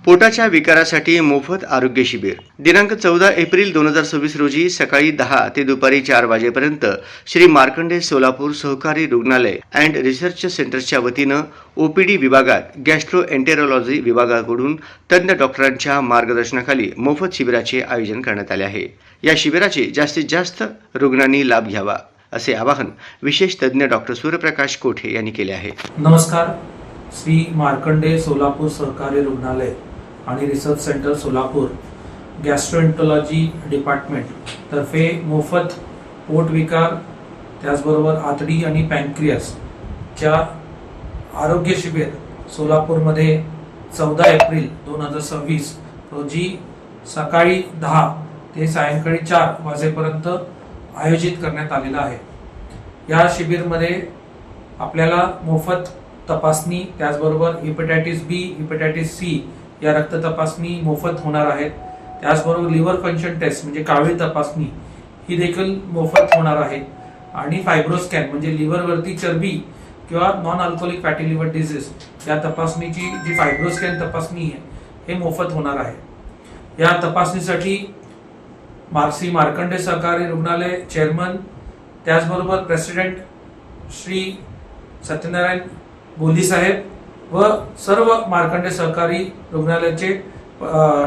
पोटाच्या विकारासाठी मोफत आरोग्य शिबिर दिनांक 14 एप्रिल 2026 रोजी सकाळी 10 ते दुपारी 4 वाजेपर्यंत श्री मार्कंडे सोलापूर सहकारी रुग्णालय अँड रिसर्च सेंटरच्या वतीनं ओपीडी विभागात गॅस्ट्रोएंटेरोलॉजी विभागाकडून तज्ञ डॉक्टरांच्या मार्गदर्शनाखाली मोफत शिबिराचे आयोजन करण्यात आले आहे। या शिबिराचे जास्तीत जास्त रुग्णांनी लाभ घ्यावा असे आवाहन विशेष तज्ञ डॉक्टर सूर्यप्रकाश कोठे यांनी केले आहे। नमस्कार। श्री मार्कंडे सोलापूर सहकारी रुग्णालय आणि रिसर्च सेंटर सोलापूर गॅस्ट्रोएंटरोलॉजी डिपार्टमेंट तर्फे मोफत पोट विकार त्याचबरोबर आतडी आणि पॅनक्रियास च्या आरोग्य शिबिर सोलापूरमध्ये 14 एप्रिल 2026 रोजी सकाळी 10 ते सायंकाळी 4 वाजेपर्यंत आयोजित करण्यात आलेला आहे। या शिबिरमध्ये आपल्याला मोफत तपासणी त्याचबरोबर हेपॅटायटिस बी, हेपॅटायटिस सी या रक्त तपासणी मोफत होणार आहेत। त्याचबरोबर लिव्हर फंक्शन टेस्ट म्हणजे कावीळ तपासणी ही देखील मोफत होणार आहे आणि फायब्रोस्कॅन म्हणजे लिव्हरवरती चरबी किंवा non alcoholic fatty liver disease या तपासणीची जी फायब्रोस्कॅन तपासणी आहे हे मोफत होणार आहे। या तपासणीसाठी श्री मार्कंडे सहकारी रुग्णालय चेअरमन त्याचबरोबर प्रेसिडेंट श्री सत्यनारायण बोली साहेब व सर्व मार्कंडे सहकारी रुग्णालयाचे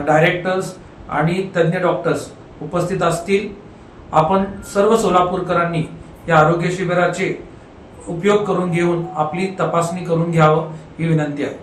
डायरेक्टर्स आणि तज्ञ डॉक्टर्स उपस्थित असतील। आपण सर्व सोलापूरकरांनी या आरोग्य शिबिराचे उपयोग करून घेऊन आपली तपासणी करून घ्यावं ही विनंती आहे।